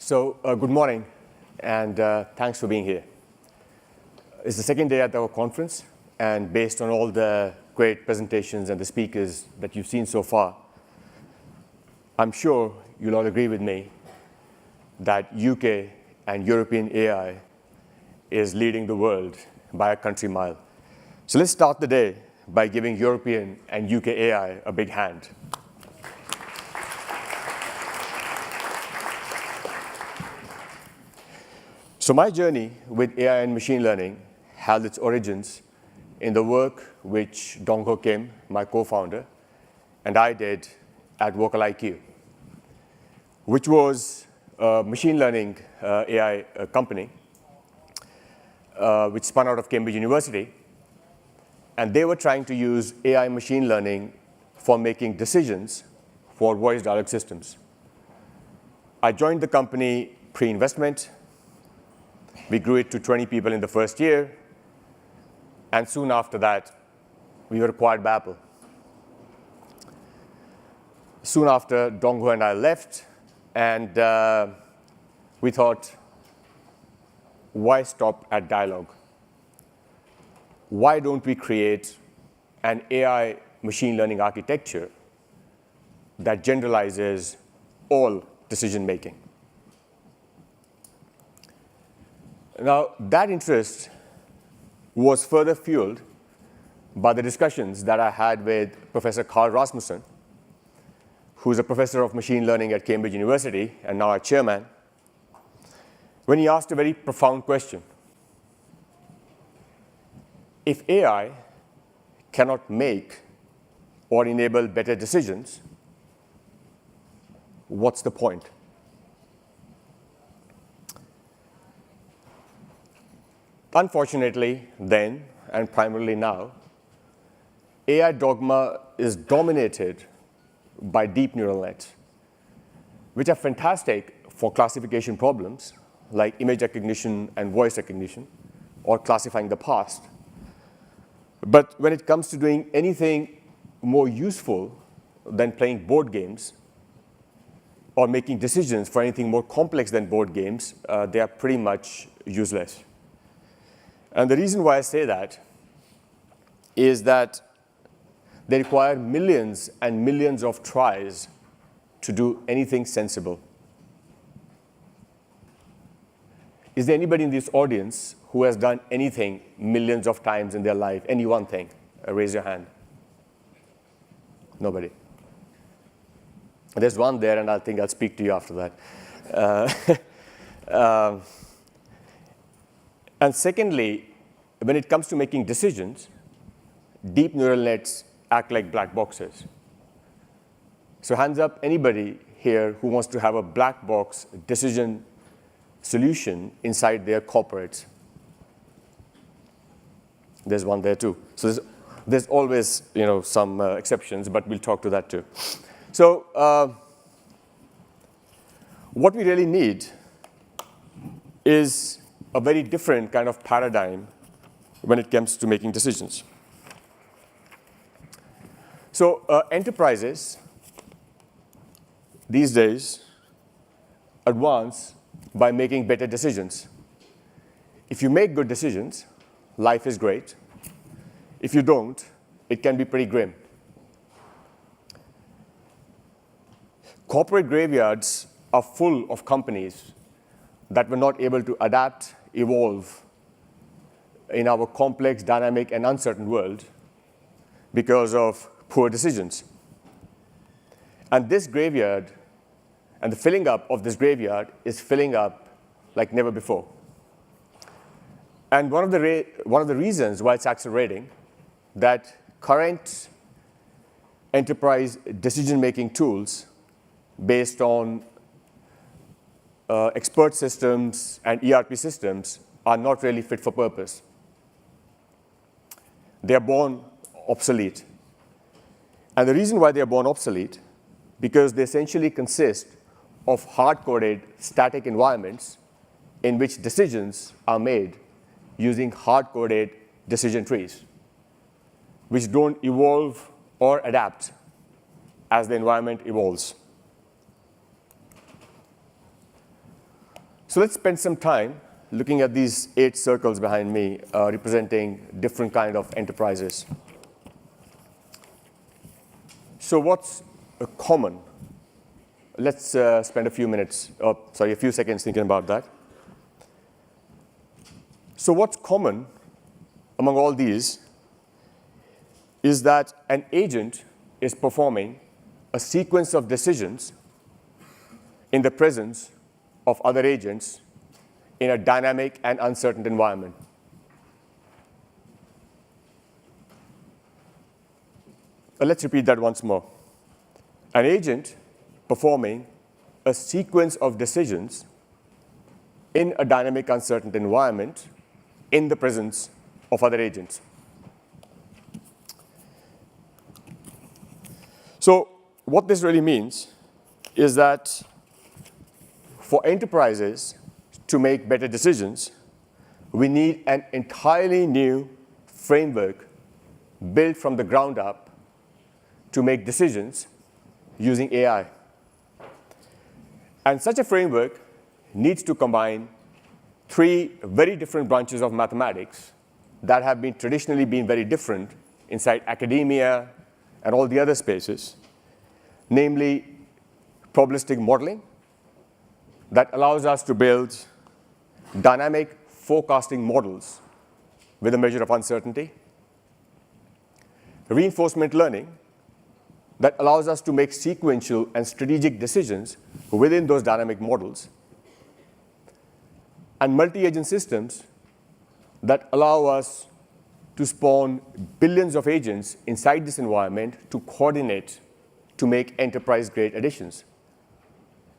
Good morning, and thanks for being here. It's the second day at our conference, and based on all the great presentations and the speakers that you've seen so far, I'm sure you'll all agree with me that UK and European AI is leading the world by a country mile. So let's start the day by giving European and UK AI a big hand. So my journey with AI and machine learning had its origins in the work which Dongho Kim, my co-founder, and I did at VocalIQ, which was a machine learning AI company which spun out of Cambridge University. And they were trying to use AI machine learning for making decisions for voice dialogue systems. I joined the company pre-investment. We grew it to 20 people in the first year. And soon after that, we were acquired by Apple. Soon after, Dongho and I left. And we thought, why stop at dialogue? Why don't we create an AI machine learning architecture that generalizes all decision making? Now, that interest was further fueled by the discussions that I had with Professor Carl Rasmussen, who's a professor of machine learning at Cambridge University and now our chairman, when he asked a very profound question. If AI cannot make or enable better decisions, what's the point? Unfortunately, then, and primarily now, AI dogma is dominated by deep neural nets, which are fantastic for classification problems like image recognition and voice recognition, or classifying the past. But when it comes to doing anything more useful than playing board games or making decisions for anything more complex than board games, they are pretty much useless. And the reason why I say that is that they require millions and millions of tries to do anything sensible. Is there anybody in this audience who has done anything millions of times in their life, any one thing? Raise your hand. Nobody. There's one there, and I think I'll speak to you after that. And secondly, when it comes to making decisions, deep neural nets act like black boxes. So hands up, anybody here who wants to have a black box decision solution inside their corporates? There's one there too. So there's always some exceptions, but we'll talk to that too. So what we really need is a very different kind of paradigm when it comes to making decisions. So enterprises these days advance by making better decisions. If you make good decisions, life is great. If you don't, it can be pretty grim. Corporate graveyards are full of companies that were not able to adapt, evolve in our complex, dynamic, and uncertain world because of poor decisions. And this graveyard, and the filling up of this graveyard is filling up like never before. And one of the reasons why it's accelerating, that current enterprise decision-making tools based on expert systems and ERP systems are not really fit for purpose. They are born obsolete. And the reason why they are born obsolete, because they essentially consist of hard-coded static environments in which decisions are made using hard-coded decision trees, which don't evolve or adapt as the environment evolves. So let's spend some time looking at these 8 circles behind me, representing different kind of enterprises. So what's common? Let's spend a few seconds thinking about that. So what's common among all these is that an agent is performing a sequence of decisions in the presence of other agents in a dynamic and uncertain environment. Let's repeat that once more. An agent performing a sequence of decisions in a dynamic, uncertain environment in the presence of other agents. So what this really means is that for enterprises to make better decisions, we need an entirely new framework built from the ground up to make decisions using AI. And such a framework needs to combine 3 very different branches of mathematics that have been traditionally been very different inside academia and all the other spaces, namely probabilistic modeling that allows us to build dynamic forecasting models with a measure of uncertainty, reinforcement learning that allows us to make sequential and strategic decisions within those dynamic models, and multi-agent systems that allow us to spawn billions of agents inside this environment to coordinate to make enterprise-grade additions.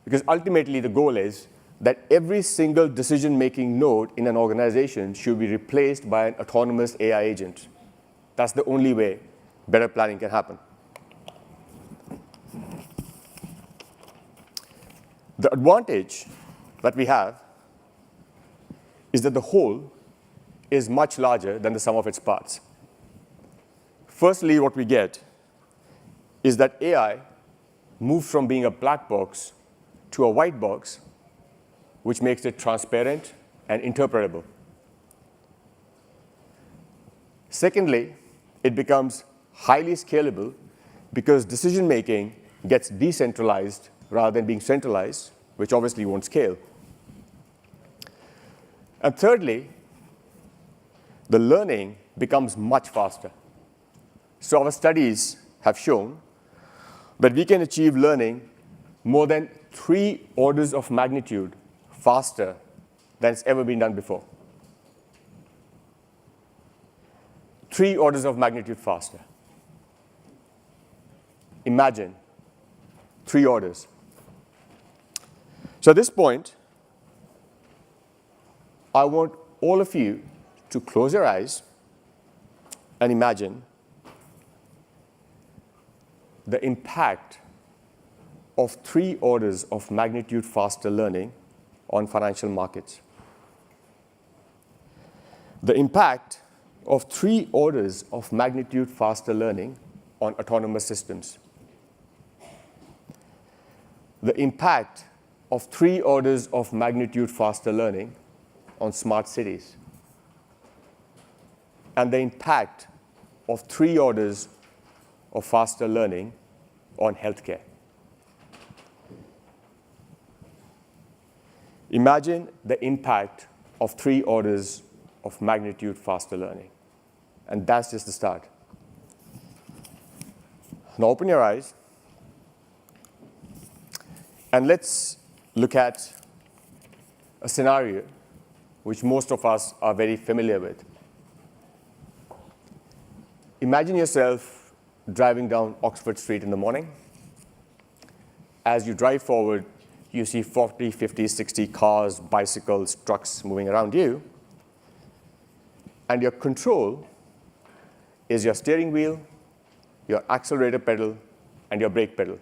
Because ultimately, the goal is that every single decision-making node in an organization should be replaced by an autonomous AI agent. That's the only way better planning can happen. The advantage that we have is that the whole is much larger than the sum of its parts. Firstly, what we get is that AI moves from being a black box to a white box, which makes it transparent and interpretable. Secondly, it becomes highly scalable because decision-making gets decentralized rather than being centralized, which obviously won't scale. And thirdly, the learning becomes much faster. So our studies have shown that we can achieve learning more than 3 orders of magnitude faster than it's ever been done before. 3 orders of magnitude faster. Imagine 3 orders. So at this point, I want all of you to close your eyes and imagine the impact of 3 orders of magnitude faster learning on financial markets. The impact of 3 orders of magnitude faster learning on autonomous systems. The impact of 3 orders of magnitude faster learning on smart cities. And the impact of 3 orders of faster learning on healthcare. Imagine the impact of 3 orders of magnitude faster learning. And that's just the start. Now open your eyes and let's look at a scenario which most of us are very familiar with. Imagine yourself driving down Oxford Street in the morning. As you drive forward, you see 40, 50, 60 cars, bicycles, trucks moving around you. And your control is your steering wheel, your accelerator pedal, and your brake pedal.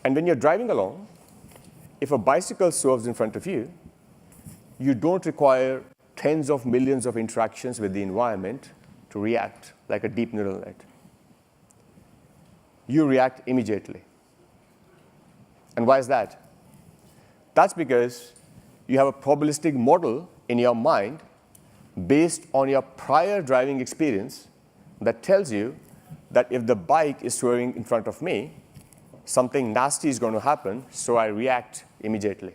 And when you're driving along, if a bicycle swerves in front of you, you don't require tens of millions of interactions with the environment to react like a deep neural net. You react immediately. And why is that? That's because you have a probabilistic model in your mind based on your prior driving experience that tells you that if the bike is swerving in front of me, something nasty is going to happen, so I react immediately.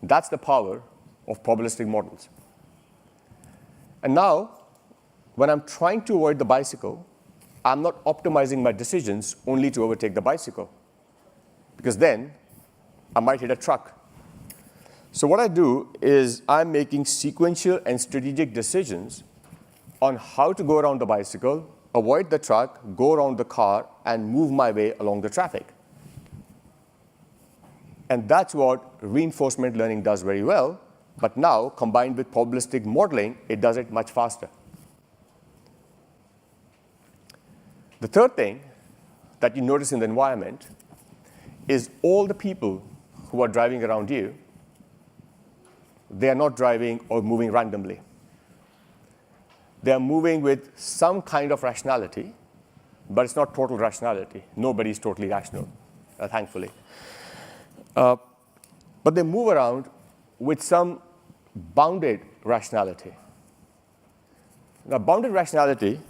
That's the power of probabilistic models. And now, when I'm trying to avoid the bicycle, I'm not optimizing my decisions only to overtake the bicycle, because then I might hit a truck. So what I do is I'm making sequential and strategic decisions on how to go around the bicycle, avoid the truck, go around the car, and move my way along the traffic. And that's what reinforcement learning does very well. But now, combined with probabilistic modeling, it does it much faster. The third thing that you notice in the environment is all the people who are driving around you, they are not driving or moving randomly. They are moving with some kind of rationality, but it's not total rationality. Nobody is totally rational, thankfully. But they move around with some bounded rationality. Now, bounded rationality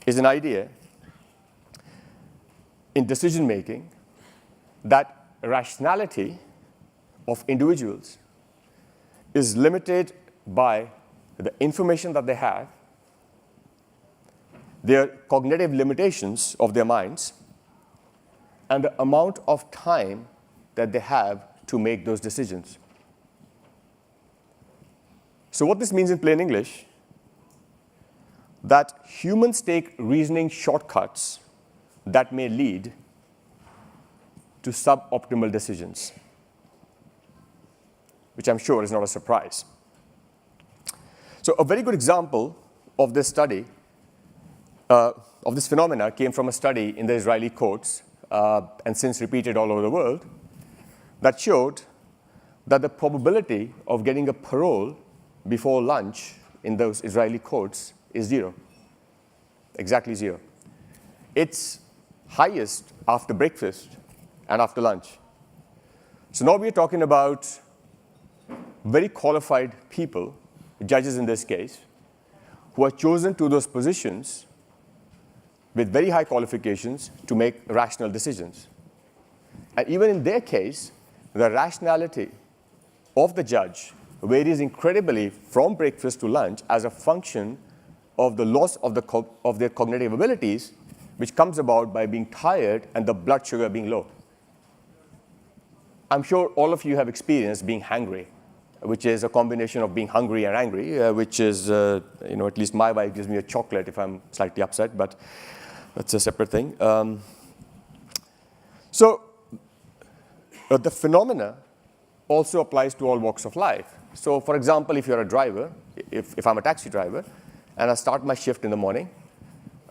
is an idea in decision-making that rationality of individuals is limited by the information that they have, their cognitive limitations of their minds, and the amount of time that they have to make those decisions. So what this means in plain English, that humans take reasoning shortcuts that may lead to suboptimal decisions, which I'm sure is not a surprise. So a very good example of this study, of this phenomena, came from a study in the Israeli courts, and since repeated all over the world, that showed that the probability of getting a parole before lunch in those Israeli courts is 0, exactly 0. It's highest after breakfast and after lunch. So now we're talking about very qualified people, judges in this case, who are chosen to those positions with very high qualifications to make rational decisions. And even in their case, the rationality of the judge varies incredibly from breakfast to lunch as a function of the loss of their cognitive abilities, which comes about by being tired and the blood sugar being low. I'm sure all of you have experienced being hangry, which is a combination of being hungry and angry, which is, at least my wife gives me a chocolate if I'm slightly upset, but that's a separate thing. The phenomena also applies to all walks of life. So for example, if you're a driver, if I'm a taxi driver, and I start my shift in the morning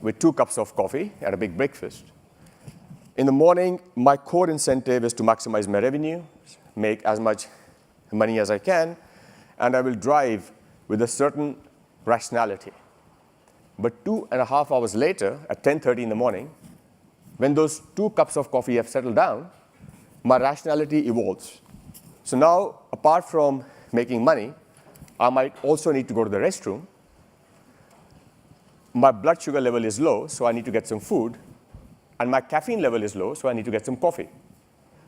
with 2 cups of coffee and a big breakfast, in the morning, my core incentive is to maximize my revenue, make as much money as I can, and I will drive with a certain rationality. But 2.5 hours later, at 10:30 in the morning, when those 2 cups of coffee have settled down, my rationality evolves. So now, apart from making money, I might also need to go to the restroom. My blood sugar level is low, so I need to get some food. And my caffeine level is low, so I need to get some coffee.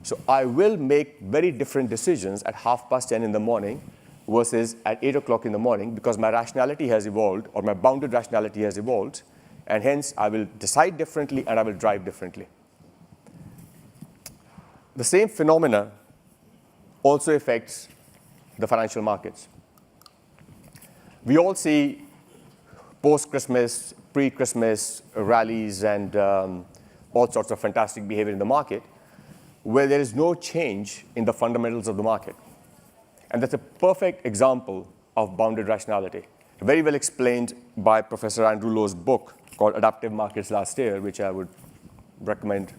So I will make very different decisions at 10:30 in the morning versus at 8 o'clock in the morning because my rationality has evolved, or my bounded rationality has evolved, and hence I will decide differently and I will drive differently. The same phenomena also affects the financial markets. We all see post-Christmas, pre-Christmas rallies and all sorts of fantastic behavior in the market where there is no change in the fundamentals of the market. And that's a perfect example of bounded rationality, very well explained by Professor Andrew Lowe's book called Adaptive Markets last year, which I would recommend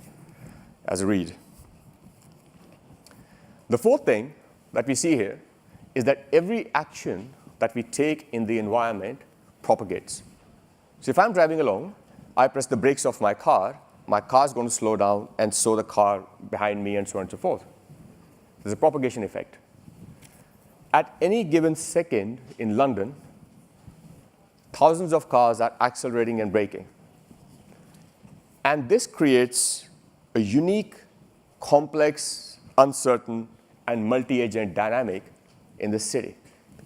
as a read. The fourth thing that we see here is that every action that we take in the environment propagates. So if I'm driving along, I press the brakes of my car is going to slow down, and so the car behind me, and so on and so forth. There's a propagation effect. At any given second in London, thousands of cars are accelerating and braking. And this creates a unique, complex, uncertain, and multi-agent dynamic in the city,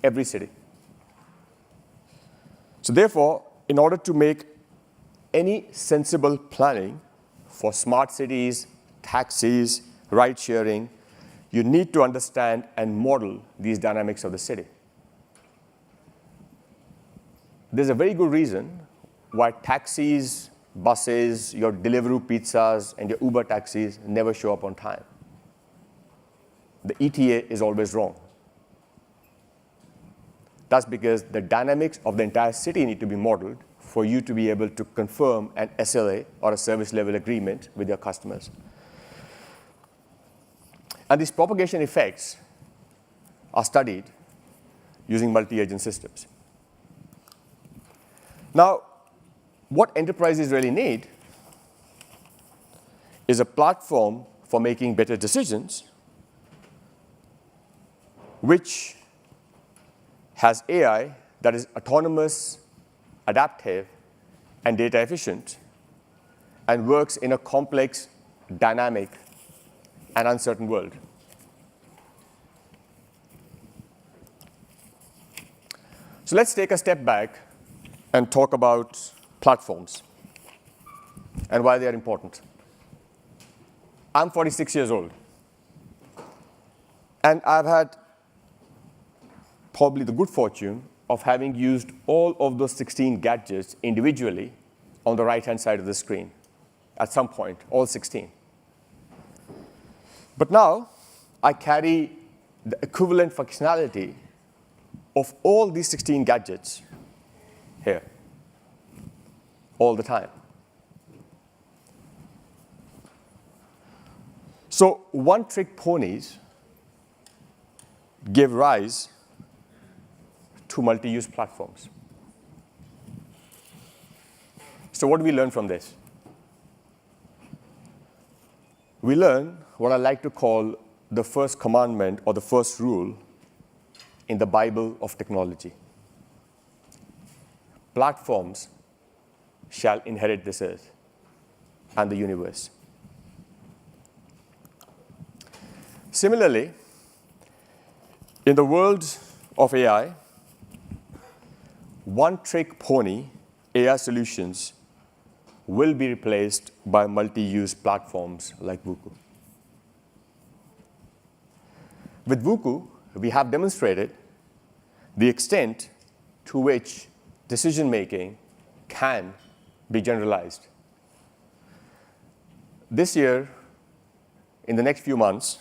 every city. So therefore, in order to make any sensible planning for smart cities, taxis, ride-sharing, you need to understand and model these dynamics of the city. There's a very good reason why taxis, buses, your Deliveroo pizzas, and your Uber taxis never show up on time. The ETA is always wrong. That's because the dynamics of the entire city need to be modeled for you to be able to confirm an SLA or a service level agreement with your customers. And these propagation effects are studied using multi-agent systems. Now, what enterprises really need is a platform for making better decisions, which has AI that is autonomous, adaptive, and data efficient, and works in a complex, dynamic, and uncertain world. So let's take a step back and talk about platforms and why they are important. I'm 46 years old, and I've had probably the good fortune of having used all of those 16 gadgets individually on the right-hand side of the screen at some point, all 16. But now, I carry the equivalent functionality of all these 16 gadgets here, all the time. So one-trick ponies give rise to multi-use platforms. So what do we learn from this? We learn what I like to call the first commandment or the first rule in the Bible of technology. Platforms shall inherit this earth and the universe. Similarly, in the world of AI, one-trick pony AI solutions will be replaced by multi-use platforms like Vuku. With Vuku, we have demonstrated the extent to which decision-making can be generalized. This year, in the next few months,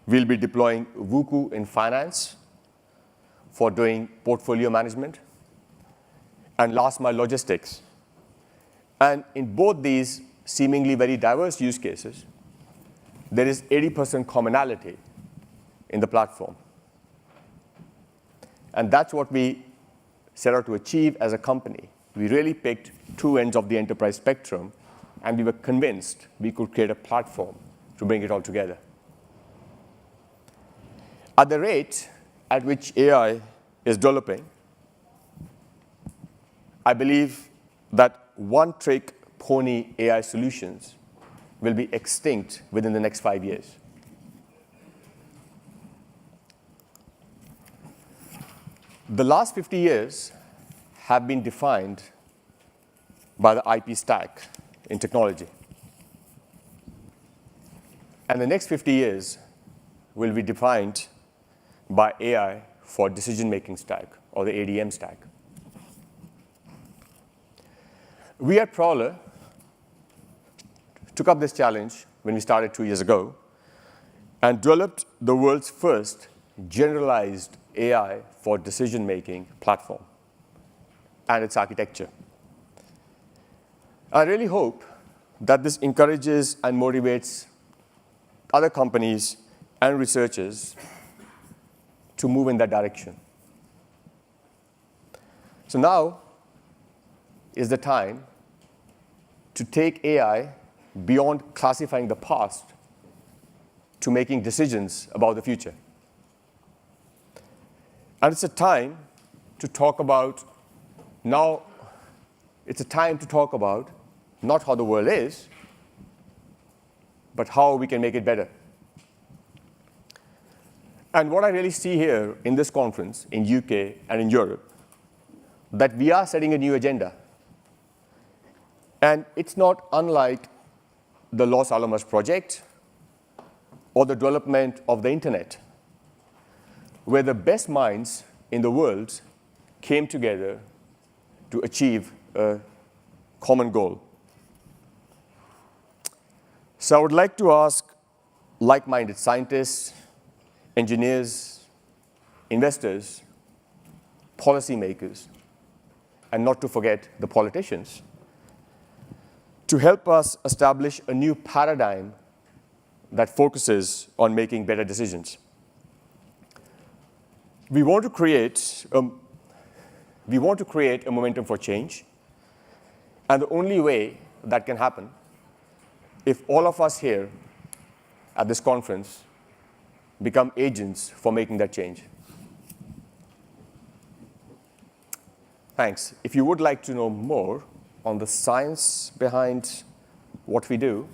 we'll be deploying Vuku in finance for doing portfolio management and last-mile logistics. And in both these seemingly very diverse use cases, there is 80% commonality in the platform. And that's what we set out to achieve as a company. We really picked two ends of the enterprise spectrum, and we were convinced we could create a platform to bring it all together. At the rate at which AI is developing, I believe that one-trick pony AI solutions will be extinct within the next 5 years. The last 50 years have been defined by the IP stack in technology. And the next 50 years will be defined by AI for decision-making stack, or the ADM stack. We at Prowler took up this challenge when we started 2 years ago and developed the world's first generalized AI for decision-making platform and its architecture. I really hope that this encourages and motivates other companies and researchers to move in that direction. So now is the time to take AI beyond classifying the past to making decisions about the future. And it's a time to talk about not how the world is, but how we can make it better. And what I really see here in this conference, in UK and in Europe, that we are setting a new agenda. And it's not unlike the Los Alamos project or the development of the internet, where the best minds in the world came together to achieve a common goal. So I would like to ask like-minded scientists, engineers, investors, policymakers, and not to forget the politicians, to help us establish a new paradigm that focuses on making better decisions. We want to create a momentum for change, and the only way that can happen if all of us here at this conference become agents for making that change. Thanks. If you would like to know more on the science behind what we do,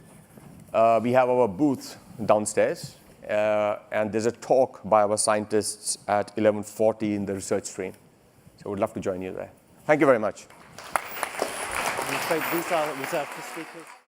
we have our booth downstairs, and there's a talk by our scientists at 11:40 in the research stream. So we'd love to join you there. Thank you very much. Thank Vishal. Was that the speakers?